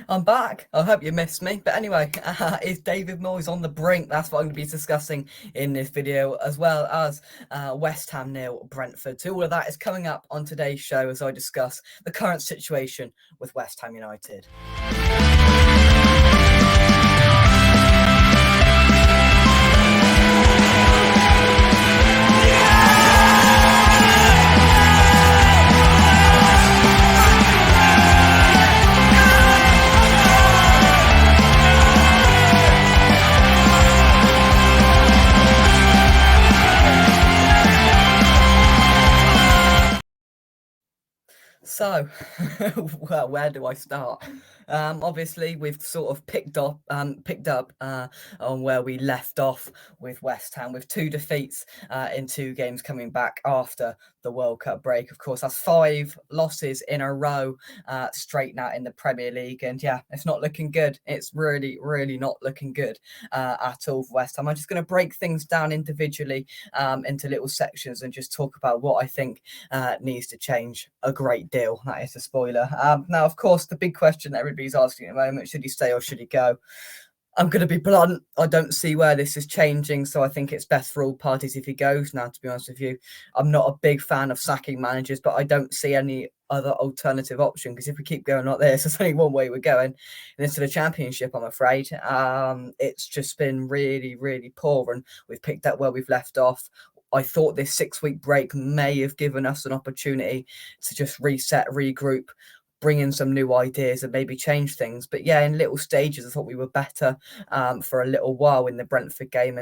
I'm back. I hope you missed me. But anyway, is David Moyes on the brink? That's what I'm going to be discussing in this video, as well as West Ham nil, Brentford. So all of that is coming up on today's show as I discuss the current situation with West Ham United. So, well, where do I start? Obviously, we've sort of picked up on where we left off with West Ham, with 2 defeats in 2 games coming back after the World Cup break. Of course, that's 5 losses in a row straight now in the Premier League, and yeah, it's not looking good. It's really, really not looking good at all for West Ham. I'm just going to break things down individually into little sections and just talk about what I think needs to change a great deal. That is a spoiler. Now, of course, the big question that everybody's asking at the moment, should he stay or should he go? I'm going to be blunt. I don't see where this is changing, so I think it's best for all parties if he goes. Now, to be honest with you, I'm not a big fan of sacking managers, but I don't see any other alternative option, because if we keep going like this, there's only one way we're going, and it's to the Championship, I'm afraid. It's just been really, really poor, and we've picked up where we've left off. I thought this 6-week break may have given us an opportunity to just reset, regroup, bring in some new ideas and maybe change things. But yeah, in little stages, I thought we were better for a little while in the Brentford game.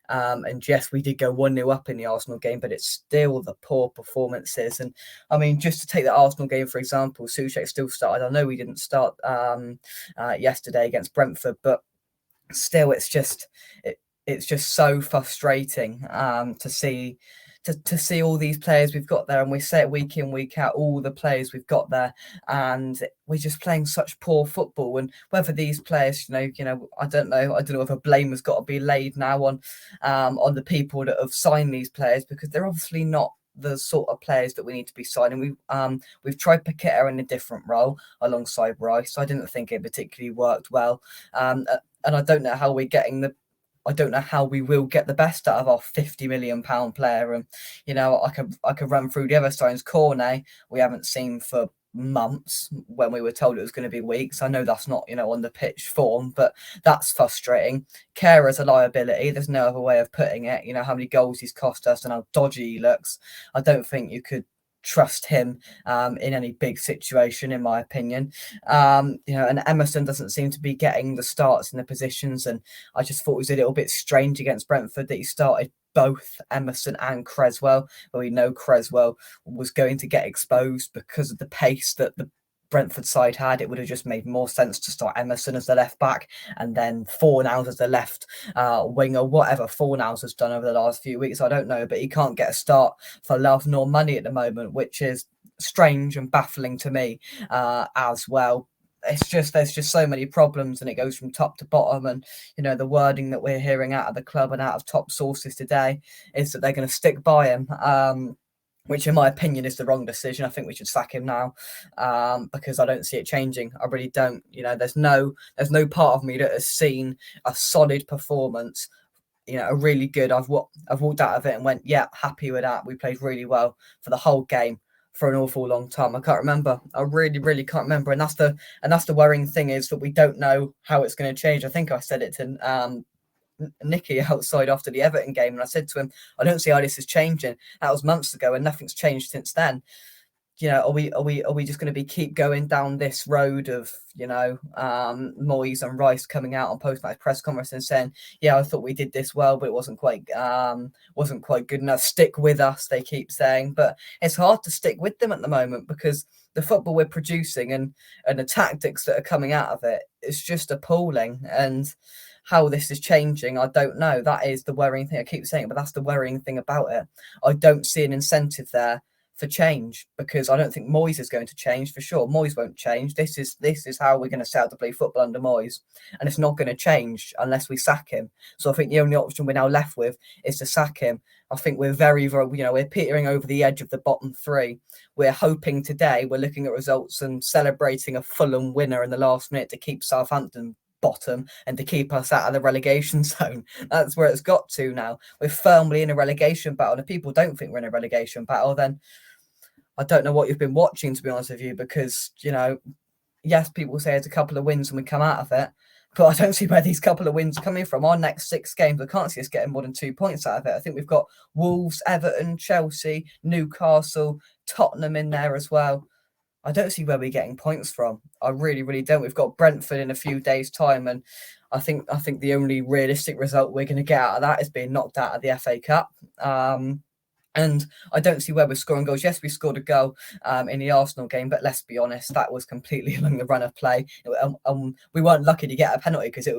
And yes, we did go 1-0 up in the Arsenal game, but it's still the poor performances. And I mean, just to take the Arsenal game, for example, Souček still started. I know we didn't start yesterday against Brentford, but still, it's just so frustrating to see all these players we've got there, and we say it week in, week out, all the players we've got there, and we're just playing such poor football. And whether these players, I don't know if a blame has got to be laid now on the people that have signed these players, because they're obviously not the sort of players that we need to be signing. We've tried Paqueta in a different role alongside Rice. I didn't think it particularly worked well, and I don't know how we're getting I don't know how we will get the best out of our £50 million player. And I could run through the other signs. Cornet, we haven't seen for months, when we were told it was going to be weeks. I know that's not on the pitch form, but that's frustrating. Kerr's a liability. There's no other way of putting it. How many goals he's cost us and how dodgy he looks. I don't think you could trust him in any big situation, in my opinion. And Emerson doesn't seem to be getting the starts in the positions, and I just thought it was a little bit strange against Brentford that he started both Emerson and Cresswell, but we know Cresswell was going to get exposed because of the pace that the Brentford side had. It would have just made more sense to start Emerson as the left back and then Fornals as the left winger. Whatever Fornals has done over the last few weeks, I don't know, but he can't get a start for love nor money at the moment, which is strange and baffling to me as well. There's just so many problems, and it goes from top to bottom. And the wording that we're hearing out of the club and out of top sources today is that they're going to stick by him, which in my opinion is the wrong decision. I think we should sack him now, because I don't see it changing. I really don't. There's no part of me that has seen a solid performance, a really good. I've walked out of it and went, yeah, happy with that. We played really well for the whole game for an awful long time. I can't remember. I really, really can't remember. And that's the worrying thing, is that we don't know how it's going to change. I think I said it to Nicky outside after the Everton game, and I said to him, I don't see how this is changing. That was months ago, and nothing's changed since then. Are we just going to keep going down this road of Moyes and Rice coming out on post-match press conference and saying, yeah, I thought we did this well, but it wasn't quite good enough. Stick with us, they keep saying, but it's hard to stick with them at the moment, because the football we're producing and the tactics that are coming out of it is just appalling. And how this is changing, I don't know. That is the worrying thing. I keep saying it, but that's the worrying thing about it. I don't see an incentive there for change, because I don't think Moyes is going to change for sure. Moyes won't change. This is how we're going to set out to play football under Moyes, and it's not going to change unless we sack him. So I think the only option we're now left with is to sack him. I think we're very, very, we're petering over the edge of the bottom three. We're hoping today, we're looking at results and celebrating a Fulham winner in the last minute to keep Southampton bottom and to keep us out of the relegation zone. That's where it's got to now. We're firmly in a relegation battle. And if people don't think we're in a relegation battle, then I don't know what you've been watching, to be honest with you, because, yes, people say it's a couple of wins and we come out of it, but I don't see where these couple of wins are coming from. Our next 6 games, I can't see us getting more than 2 points out of it. I think we've got Wolves, Everton, Chelsea, Newcastle, Tottenham in there as well. I don't see where we're getting points from. I really, really don't. We've got Brentford in a few days' time, and I think the only realistic result we're going to get out of that is being knocked out of the FA Cup. And I don't see where we're scoring goals. Yes, we scored a goal in the Arsenal game, but let's be honest, that was completely along the run of play. We weren't lucky to get a penalty because it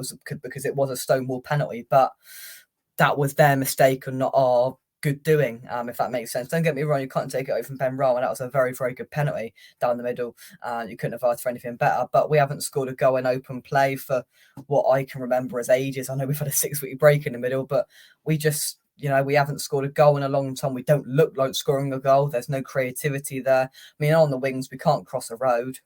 was a stonewall penalty, but that was their mistake and not our good doing, if that makes sense. Don't get me wrong, you can't take it away from Ben Rowe, and that was a very, very good penalty down the middle. You couldn't have asked for anything better, but we haven't scored a goal in open play for what I can remember as ages. I know we've had a 6-week break in the middle, but we just... we haven't scored a goal in a long time. We don't look like scoring a goal. There's no creativity there. I mean, on the wings, we can't cross a road.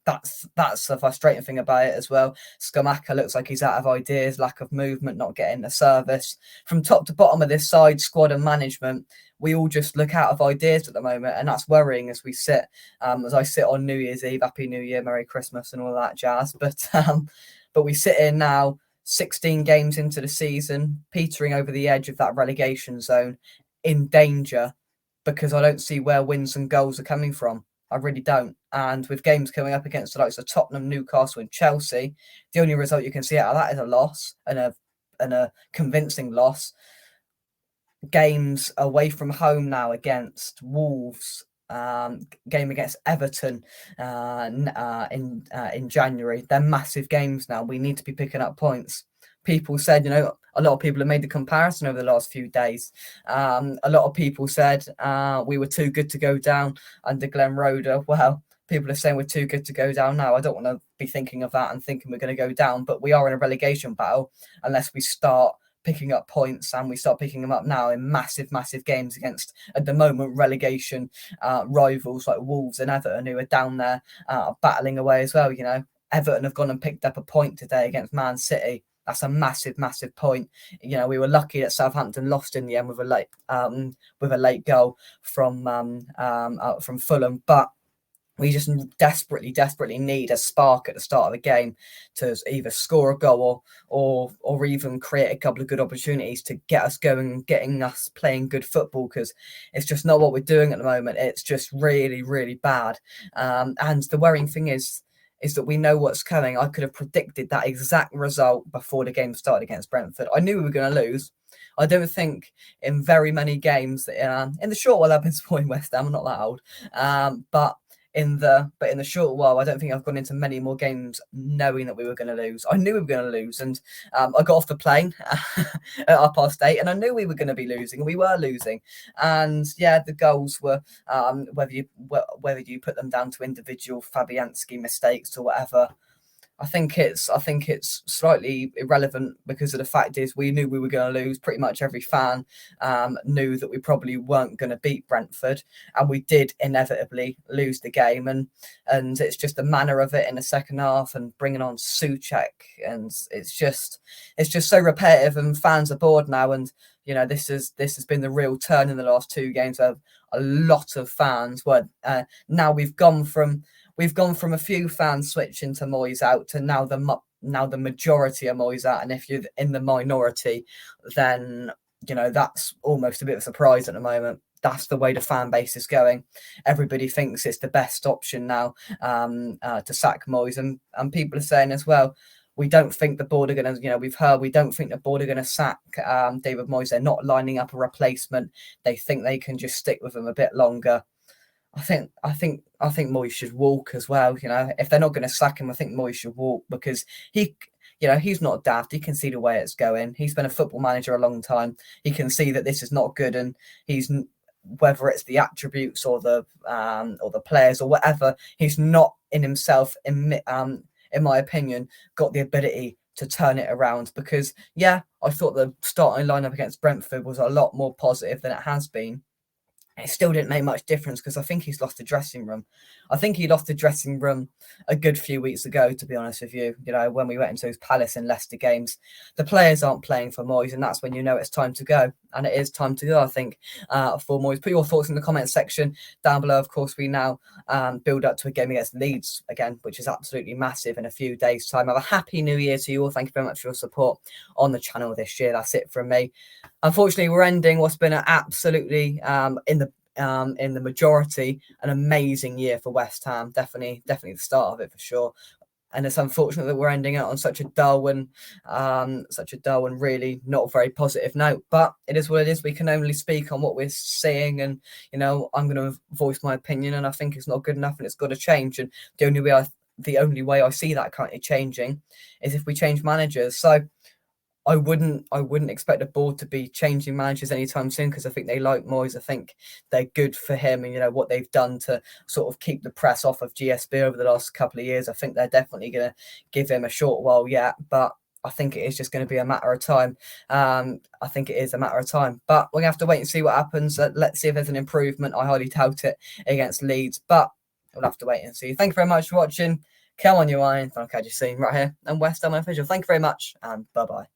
That's the frustrating thing about it as well. Skamaka looks like he's out of ideas, lack of movement, not getting the service. From top to bottom of this side, squad and management, we all just look out of ideas at the moment, and that's worrying as we sit, as I sit on New Year's Eve, Happy New Year, Merry Christmas and all that jazz. But we sit in now, 16 games into the season, petering over the edge of that relegation zone, in danger, because I don't see where wins and goals are coming from. I really don't. And with games coming up against the likes of Tottenham, Newcastle and Chelsea, the only result you can see out of that is a loss, and a convincing loss. Games away from home now against Wolves, game against Everton in January. They're massive games now. We need to be picking up points. People said, a lot of people have made the comparison over the last few days. A lot of people said we were too good to go down under Glenn Roeder. Well, people are saying we're too good to go down now. I don't want to be thinking of that and thinking we're going to go down, but we are in a relegation battle unless we start picking up points, and we start picking them up now in massive, massive games against, at the moment, relegation rivals like Wolves and Everton, who are down there battling away as well. Everton have gone and picked up a point today against Man City. That's a massive, massive point. We were lucky that Southampton lost in the end with a late goal from Fulham, but we just desperately, desperately need a spark at the start of the game to either score a goal or even create a couple of good opportunities to get us going and getting us playing good football, because it's just not what we're doing at the moment. It's just really, really bad. And the worrying thing is that we know what's coming. I could have predicted that exact result before the game started against Brentford. I knew we were going to lose. I don't think in very many games in the short while I've been supporting West Ham, I'm not that old, but in the short while, I don't think I've gone into many more games knowing that we were going to lose. I knew we were going to lose, and I got off the plane at 8:30, and I knew we were going to be losing, and we were losing. And yeah, the goals were whether you put them down to individual Fabianski mistakes or whatever. I think it's slightly irrelevant, because of the fact is we knew we were going to lose. Pretty much every fan knew that we probably weren't going to beat Brentford, and we did inevitably lose the game. And it's just the manner of it in the second half, and bringing on Souček, and it's just so repetitive, and fans are bored now. And this has been the real turn in the last 2 games of a lot of fans. Now we've gone from a few fans switching to Moyes out to now the majority are Moyes out. And if you're in the minority, then that's almost a bit of a surprise at the moment. That's the way the fan base is going. Everybody thinks it's the best option now to sack Moyes, and people are saying as well, we don't think the board are going to, we've heard, we don't think the board are going to sack David Moyes. They're not lining up a replacement. They think they can just stick with him a bit longer. I think Moyes should walk as well. If they're not going to sack him, I think Moyes should walk, because he's not daft. He can see the way it's going. He's been a football manager a long time. He can see that this is not good, and whether it's the attributes or the players or whatever, he's not in himself, in my opinion, got the ability to turn it around, because yeah, I thought the starting lineup against Brentford was a lot more positive than it has been. It still didn't make much difference because I think he's lost the dressing room. I think he lost the dressing room a good few weeks ago, to be honest with you. You know, when we went into those Palace and Leicester games, the players aren't playing for Moyes, and that's when you know it's time to go. And it is time to go, I think, for Moyes. Put your thoughts in the comments section down below. Of course, we now build up to a game against Leeds again, which is absolutely massive in a few days' time. Have a happy new year to you all. Thank you very much for your support on the channel this year. That's it from me. Unfortunately, we're ending what's been an absolutely in the majority an amazing year for West Ham. Definitely the start of it for sure. And it's unfortunate that we're ending it on such a dull and really not very positive note. But it is what it is. We can only speak on what we're seeing, and you know, I'm going to voice my opinion, and I think it's not good enough, and it's got to change. And the only way I see that currently changing is if we change managers. So I wouldn't expect the board to be changing managers anytime soon, because I think they like Moyes. I think they're good for him, and you know what they've done to sort of keep the press off of GSB over the last couple of years. I think they're definitely going to give him a short while yet, but I think it is just going to be a matter of time. I think it is a matter of time, but we're going to have to wait and see what happens. Let's see if there's an improvement. I highly doubt it against Leeds, but we'll have to wait and see. Thank you very much for watching. Come on, you iron. I'll catch you soon right here on West Ham Official. Thank you very much, and bye-bye.